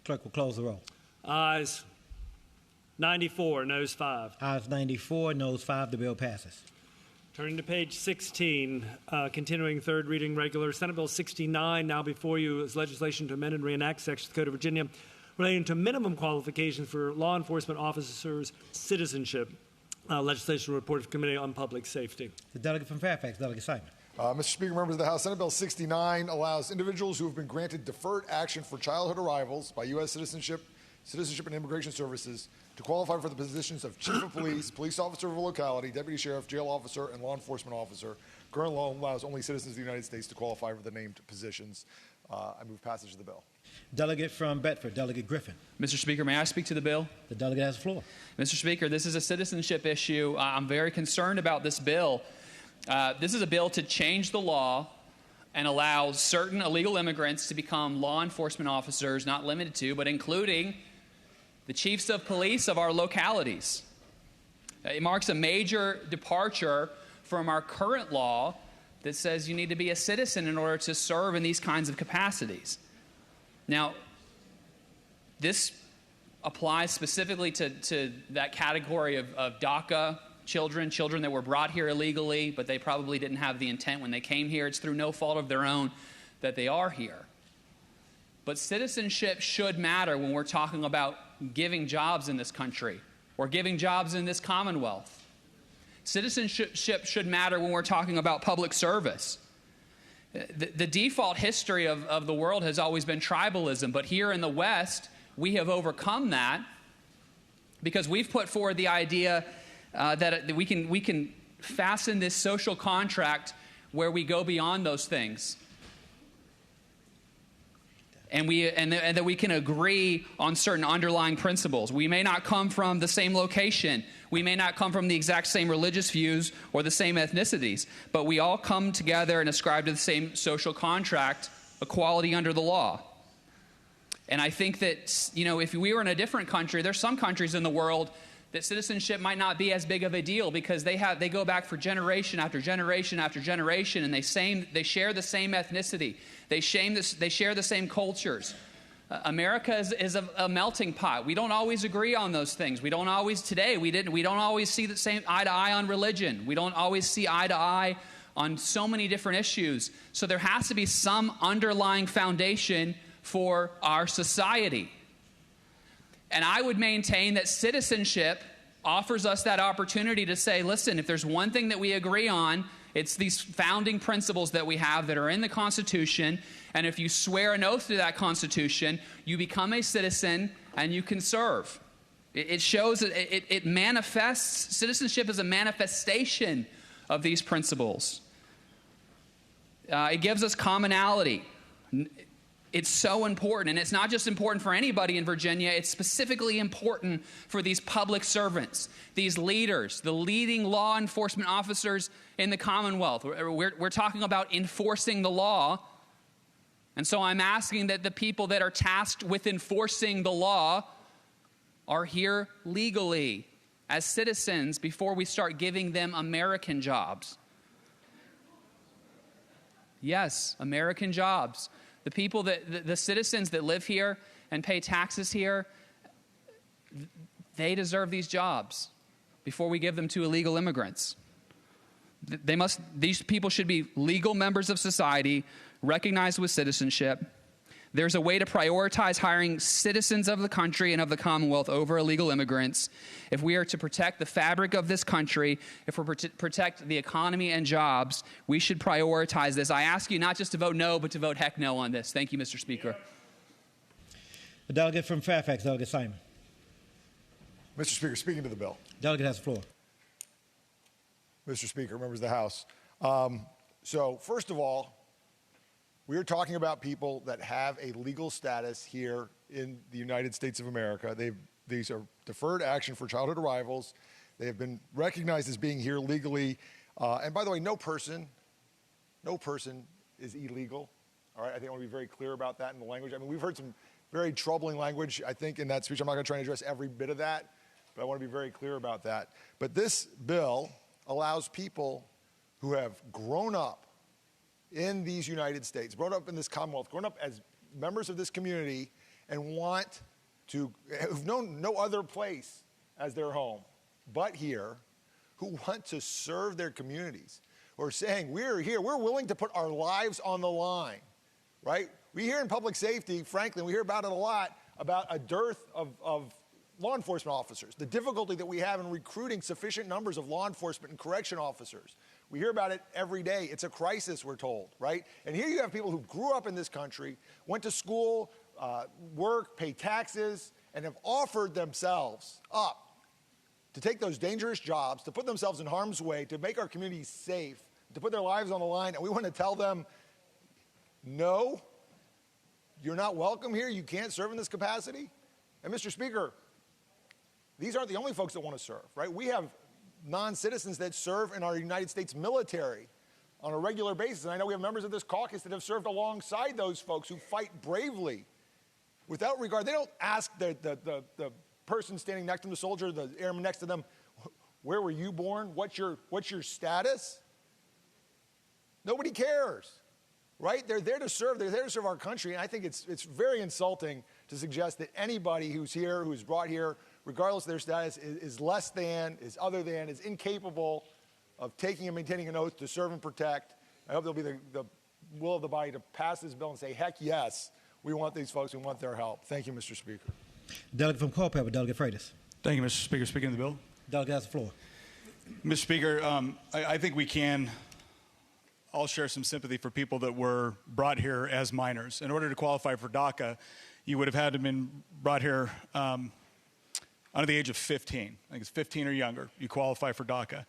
Clerk will close the roll. Ayes 94, noes 5. Ayes 94, noes 5. The bill passes. Turning to page 16, continuing third reading regular Senate Bill 69, now before you is legislation to amend and reenact sections of the Code of Virginia relating to minimum qualifications for law enforcement officers' citizenship. Legislation report of Committee on Public Safety. The delegate from Fairfax, Delegate Simon. Mr. Speaker, members of the House, Senate Bill 69 allows individuals who have been granted deferred action for childhood arrivals by U.S. Citizenship and Immigration Services to qualify for the positions of Chief of Police, Police Officer of a locality, Deputy Sheriff, Jail Officer, and Law Enforcement Officer. Current law allows only citizens of the United States to qualify for the named positions. I move passage of the bill. Delegate from Bedford, Delegate Griffin. Mr. Speaker, may I speak to the bill? The delegate has the floor. Mr. Speaker, this is a citizenship issue. I'm very concerned about this bill. This is a bill to change the law and allow certain illegal immigrants to become law enforcement officers, not limited to, but including the chiefs of police of our localities. It marks a major departure from our current law that says you need to be a citizen in order to serve in these kinds of capacities. Now, this applies specifically to that category of DACA children that were brought here illegally, but they probably didn't have the intent when they came here. It's through no fault of their own that they are here. But citizenship should matter when we're talking about giving jobs in this country or giving jobs in this Commonwealth. Citizenship should matter when we're talking about public service. The default history of the world has always been tribalism, but here in the West, we have overcome that because we've put forward the idea that we can fasten this social contract where we go beyond those things. And that we can agree on certain underlying principles. We may not come from the same location. We may not come from the exact same religious views or the same ethnicities, but we all come together and ascribe to the same social contract, equality under the law. And I think that, if we were in a different country, there's some countries in the world that citizenship might not be as big of a deal because they go back for generation after generation after generation, and they share the same ethnicity. They share the same cultures. America is a melting pot. We don't always agree on those things. We don't always see the same eye to eye on religion. We don't always see eye to eye on so many different issues. So there has to be some underlying foundation for our society. And I would maintain that citizenship offers us that opportunity to say, listen, if there's one thing that we agree on, it's these founding principles that we have that are in the Constitution. And if you swear an oath to that Constitution, you become a citizen and you can serve. It shows, it manifests, citizenship is a manifestation of these principles. It gives us commonality. It's so important, and it's not just important for anybody in Virginia, it's specifically important for these public servants, these leaders, the leading law enforcement officers in the Commonwealth. We're talking about enforcing the law, and so I'm asking that the people that are tasked with enforcing the law are here legally as citizens before we start giving them American jobs. Yes, American jobs. The people the citizens that live here and pay taxes here, they deserve these jobs before we give them to illegal immigrants. These people should be legal members of society, recognized with citizenship. There's a way to prioritize hiring citizens of the country and of the Commonwealth over illegal immigrants. If we are to protect the fabric of this country, if we're to protect the economy and jobs, we should prioritize this. I ask you not just to vote no, but to vote heck no on this. Thank you, Mr. Speaker. The delegate from Fairfax, Delegate Simon. Mr. Speaker, speaking to the bill. Delegate has the floor. Mr. Speaker, members of the House. So first of all, we are talking about people that have a legal status here in the United States of America. These are deferred action for childhood arrivals. They have been recognized as being here legally. And by the way, no person is illegal. All right, I think I want to be very clear about that in the language. I mean, we've heard some very troubling language, I think, in that speech. I'm not going to try and address every bit of that, but I want to be very clear about that. But this bill allows people who have grown up in these United States, grown up in this Commonwealth, grown up as members of this community, and who've known no other place as their home but here, who want to serve their communities, who are saying, we're here, we're willing to put our lives on the line, right? We hear in public safety, frankly, we hear about it a lot, about a dearth of law enforcement officers, the difficulty that we have in recruiting sufficient numbers of law enforcement and correction officers. We hear about it every day. It's a crisis, we're told, right? And here you have people who grew up in this country, went to school, work, pay taxes, and have offered themselves up to take those dangerous jobs, to put themselves in harm's way, to make our communities safe, to put their lives on the line, and we want to tell them, no, you're not welcome here, you can't serve in this capacity? And Mr. Speaker, these aren't the only folks that want to serve, right? We have non-citizens that serve in our United States military on a regular basis, and I know we have members of this caucus that have served alongside those folks who fight bravely without regard. They don't ask the person standing next to them, the soldier, the airman next to them, where were you born? What's your status? Nobody cares, right? They're there to serve. They're there to serve our country. And I think it's very insulting to suggest that anybody who's here, who's brought here, regardless of their status, is less than, is other than, is incapable of taking and maintaining an oath to serve and protect. I hope there'll be the will of the body to pass this bill and say, heck yes, we want these folks, we want their help. Thank you, Mr. Speaker. Delegate from Culpeper, Delegate Freitas. Thank you, Mr. Speaker. Speaking of the bill. Delegate has the floor. Mr. Speaker, I think we can all share some sympathy for people that were brought here as minors. In order to qualify for DACA, you would have had to have been brought here under the age of 15. I think it's 15 or younger. You qualify for DACA.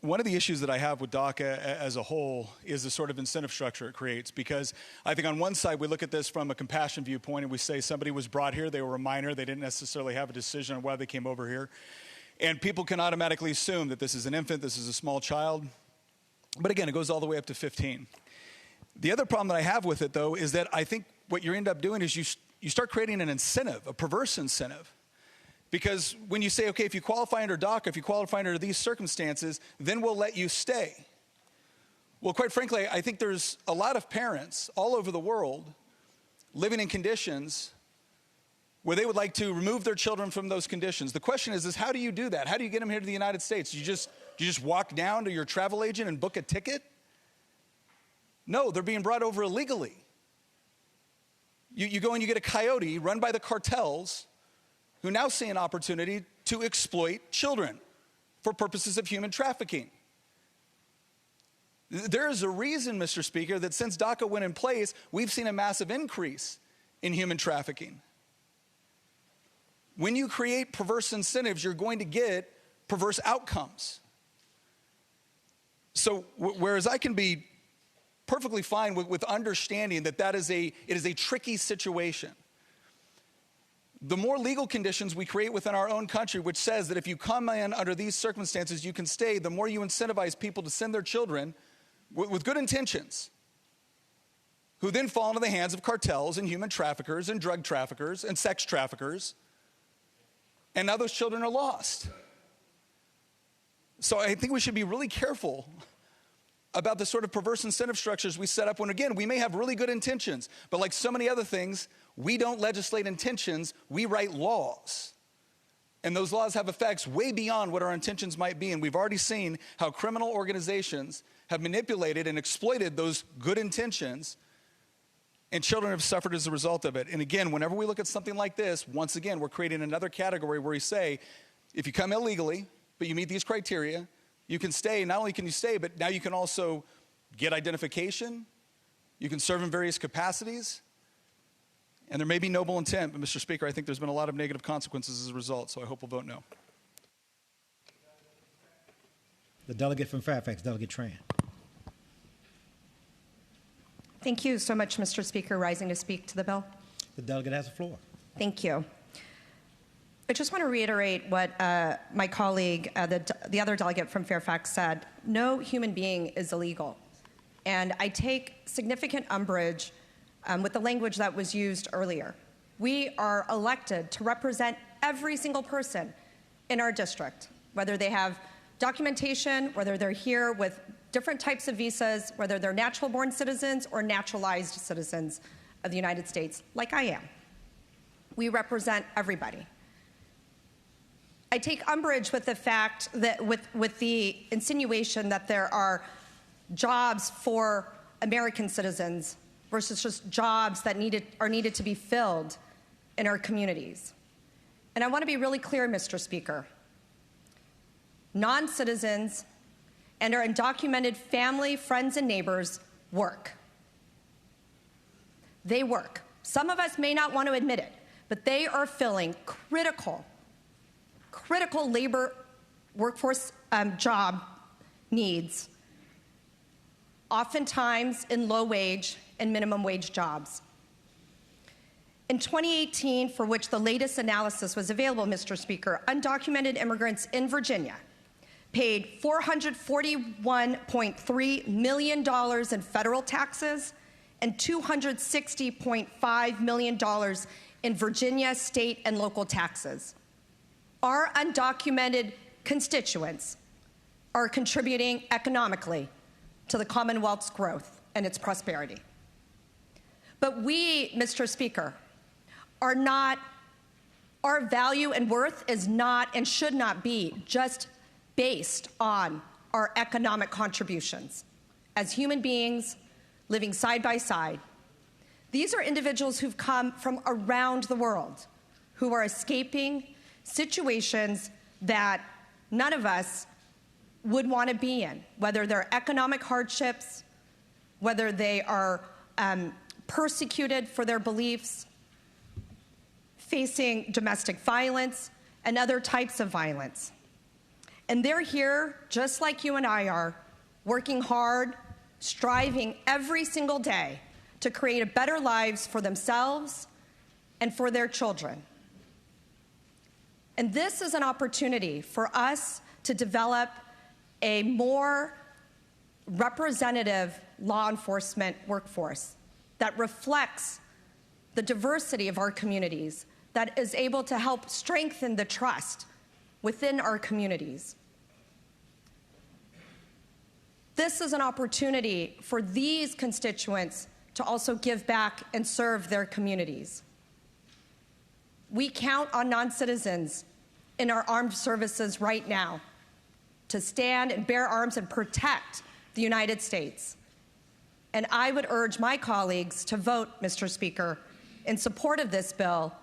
One of the issues that I have with DACA as a whole is the sort of incentive structure it creates, because I think on one side we look at this from a compassion viewpoint and we say somebody was brought here, they were a minor, they didn't necessarily have a decision on why they came over here. And people can automatically assume that this is an infant, this is a small child. But again, it goes all the way up to 15. The other problem that I have with it, though, is that I think what you end up doing is you start creating an incentive, a perverse incentive. Because when you say, okay, if you qualify under DACA, if you qualify under these circumstances, then we'll let you stay. Well, quite frankly, I think there's a lot of parents all over the world living in conditions where they would like to remove their children from those conditions. The question is how do you do that? How do you get them here to the United States? Do you just walk down to your travel agent and book a ticket? No, they're being brought over illegally. You go and you get a coyote run by the cartels who now see an opportunity to exploit children for purposes of human trafficking. There is a reason, Mr. Speaker, that since DACA went in place, we've seen a massive increase in human trafficking. When you create perverse incentives, you're going to get perverse outcomes. So whereas I can be perfectly fine with understanding that it is a tricky situation, the more legal conditions we create within our own country, which says that if you come in under these circumstances, you can stay, the more you incentivize people to send their children with good intentions, who then fall into the hands of cartels and human traffickers and drug traffickers and sex traffickers, and now those children are lost. So I think we should be really careful about the sort of perverse incentive structures we set up when, again, we may have really good intentions, but like so many other things, we don't legislate intentions, we write laws. And those laws have effects way beyond what our intentions might be. And we've already seen how criminal organizations have manipulated and exploited those good intentions, and children have suffered as a result of it. And again, whenever we look at something like this, once again, we're creating another category where we say, if you come illegally, but you meet these criteria, you can stay. Not only can you stay, but now you can also get identification. You can serve in various capacities. And there may be noble intent, but Mr. Speaker, I think there's been a lot of negative consequences as a result, so I hope we'll vote no. The delegate from Fairfax, Delegate Tran. Thank you so much, Mr. Speaker, rising to speak to the bill. The delegate has the floor. Thank you. I just want to reiterate what my colleague, the other delegate from Fairfax, said. No human being is illegal. And I take significant umbrage with the language that was used earlier. We are elected to represent every single person in our district, whether they have documentation, whether they're here with different types of visas, whether they're natural-born citizens or naturalized citizens of the United States, like I am. We represent everybody. I take umbrage with the fact that with the insinuation that there are jobs for American citizens versus just jobs that are needed to be filled in our communities. And I want to be really clear, Mr. Speaker. Non-citizens and our undocumented family, friends, and neighbors work. They work. Some of us may not want to admit it, but they are filling critical labor workforce job needs, oftentimes in low wage and minimum wage jobs. In 2018, for which the latest analysis was available, Mr. Speaker, undocumented immigrants in Virginia paid $441.3 million in federal taxes and $260.5 million in Virginia state and local taxes. Our undocumented constituents are contributing economically to the Commonwealth's growth and its prosperity. But we, Mr. Speaker, our value and worth is not and should not be just based on our economic contributions. As human beings living side by side, these are individuals who've come from around the world, who are escaping situations that none of us would want to be in, whether they're economic hardships, whether they are persecuted for their beliefs, facing domestic violence and other types of violence. And they're here, just like you and I are, working hard, striving every single day to create better lives for themselves and for their children. And this is an opportunity for us to develop a more representative law enforcement workforce that reflects the diversity of our communities, that is able to help strengthen the trust within our communities. This is an opportunity for these constituents to also give back and serve their communities. We count on non-citizens in our armed services right now to stand and bear arms and protect the United States. And I would urge my colleagues to vote, Mr. Speaker, in support of this bill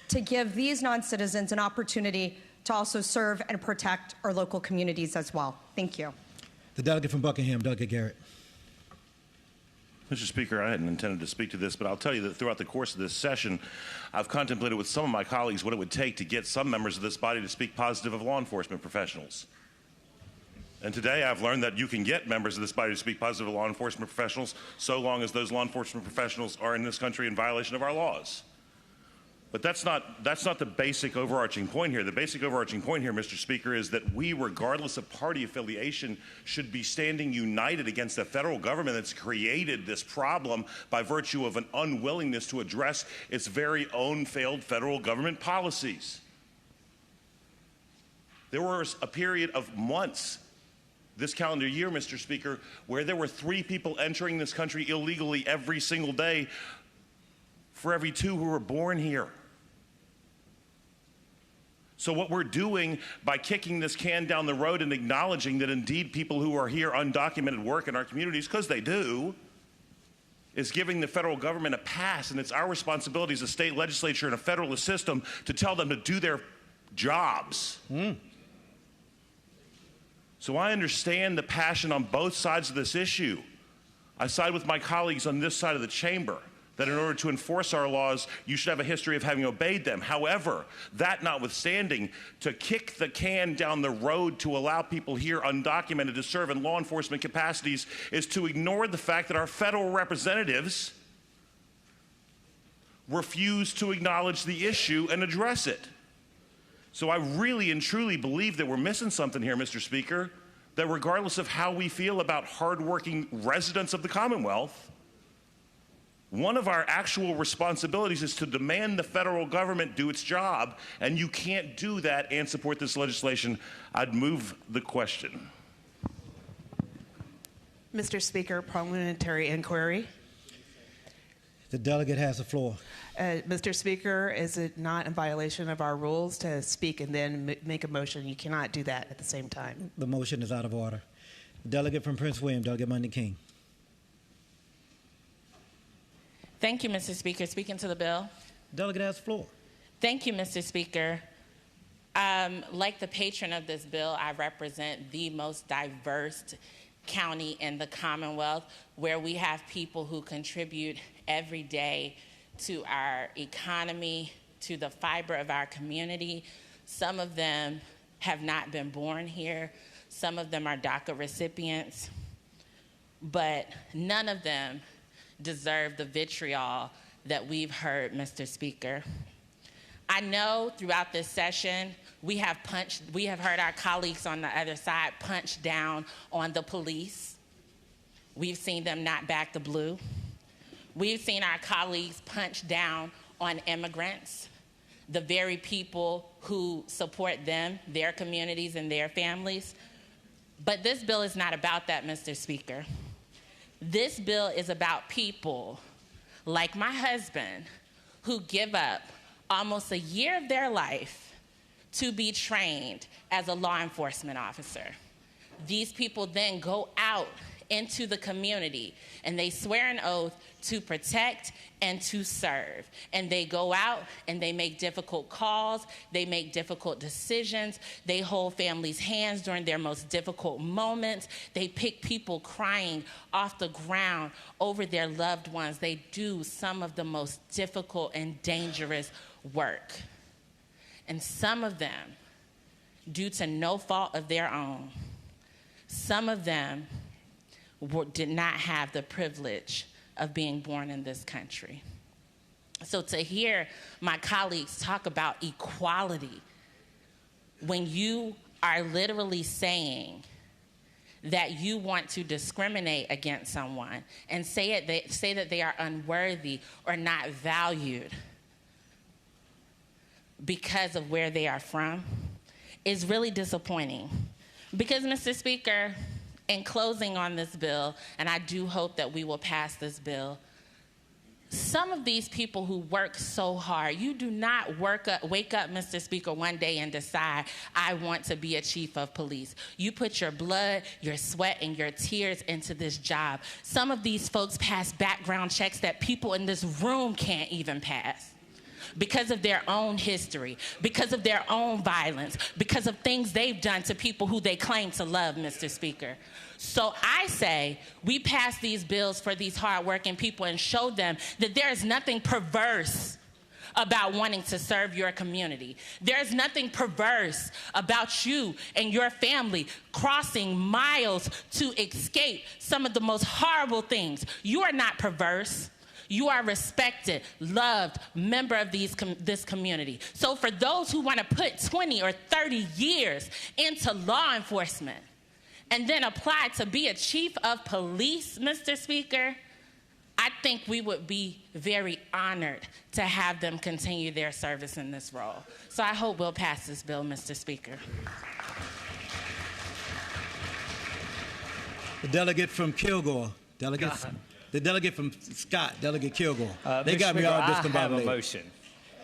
to give these non-citizens an opportunity to also serve and protect our local communities as well. Thank you. The delegate from Buckingham, Delegate Garrett. Mr. Speaker, I hadn't intended to speak to this, but I'll tell you that throughout the course of this session, I've contemplated with some of my colleagues what it would take to get some members of this body to speak positive of law enforcement professionals. And today I've learned that you can get members of this body to speak positive of law enforcement professionals so long as those law enforcement professionals are in this country in violation of our laws. But that's not the basic overarching point here. The basic overarching point here, Mr. Speaker, is that we, regardless of party affiliation, should be standing united against a federal government that's created this problem by virtue of an unwillingness to address its very own failed federal government policies. There was a period of months this calendar year, Mr. Speaker, where there were 3 people entering this country illegally every single day for every 2 who were born here. So what we're doing by kicking this can down the road and acknowledging that indeed people who are here undocumented work in our communities, because they do, is giving the federal government a pass, and it's our responsibility as a state legislature and a federalist system to tell them to do their jobs. So I understand the passion on both sides of this issue. I side with my colleagues on this side of the chamber that in order to enforce our laws, you should have a history of having obeyed them. However, that notwithstanding, to kick the can down the road to allow people here undocumented to serve in law enforcement capacities is to ignore the fact that our federal representatives refuse to acknowledge the issue and address it. So I really and truly believe that we're missing something here, Mr. Speaker, that regardless of how we feel about hardworking residents of the Commonwealth, one of our actual responsibilities is to demand the federal government do its job, and you can't do that and support this legislation. I'd move the question. Mr. Speaker, parliamentary inquiry. The delegate has the floor. Mr. Speaker, is it not in violation of our rules to speak and then make a motion? You cannot do that at the same time. The motion is out of order. Delegate from Prince William, Delegate Monday King. Thank you, Mr. Speaker. Speaking to the bill. Delegate has the floor. Thank you, Mr. Speaker. Like the patron of this bill, I represent the most diverse county in the Commonwealth, where we have people who contribute every day to our economy, to the fiber of our community. Some of them have not been born here. Some of them are DACA recipients, but none of them deserve the vitriol that we've heard, Mr. Speaker. I know throughout this session, we have heard our colleagues on the other side punch down on the police. We've seen them not back the blue. We've seen our colleagues punch down on immigrants, the very people who support them, their communities, and their families. But this bill is not about that, Mr. Speaker. This bill is about people like my husband who give up almost a year of their life to be trained as a law enforcement officer. These people then go out into the community and they swear an oath to protect and to serve. And they go out and they make difficult calls, they make difficult decisions, they hold families' hands during their most difficult moments, they pick people crying off the ground over their loved ones. They do some of the most difficult and dangerous work. And some of them, due to no fault of their own, some of them did not have the privilege of being born in this country. So to hear my colleagues talk about equality, when you are literally saying that you want to discriminate against someone and say that they are unworthy or not valued because of where they are from, is really disappointing. Because, Mr. Speaker, in closing on this bill, and I do hope that we will pass this bill, some of these people who work so hard, you do not wake up, Mr. Speaker, one day and decide, I want to be a chief of police. You put your blood, your sweat, and your tears into this job. Some of these folks pass background checks that people in this room can't even pass, because of their own history, because of their own violence, because of things they've done to people who they claim to love, Mr. Speaker. So I say we pass these bills for these hardworking people and show them that there is nothing perverse about wanting to serve your community. There's nothing perverse about you and your family crossing miles to escape some of the most horrible things. You are not perverse. You are a respected, loved member of this community. So for those who want to put 20 or 30 years into law enforcement and then apply to be a chief of police, Mr. Speaker, I think we would be very honored to have them continue their service in this role. So I hope we'll pass this bill, Mr. Speaker. The delegate from Kilgore, the delegate from Scott, Delegate Kilgore. They got me all discombobulated. I have a motion.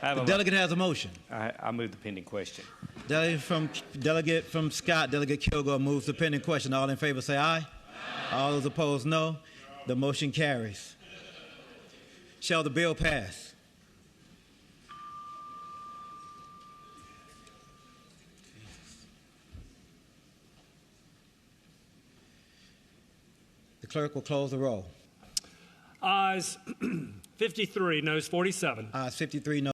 The delegate has a motion. I move the pending question. Delegate from Scott, Delegate Kilgore moves the pending question. All in favor say aye. Aye. All those opposed, no. The motion carries. Shall the bill pass? The clerk will close the roll. Ayes 53, noes 47. Ayes 53, no.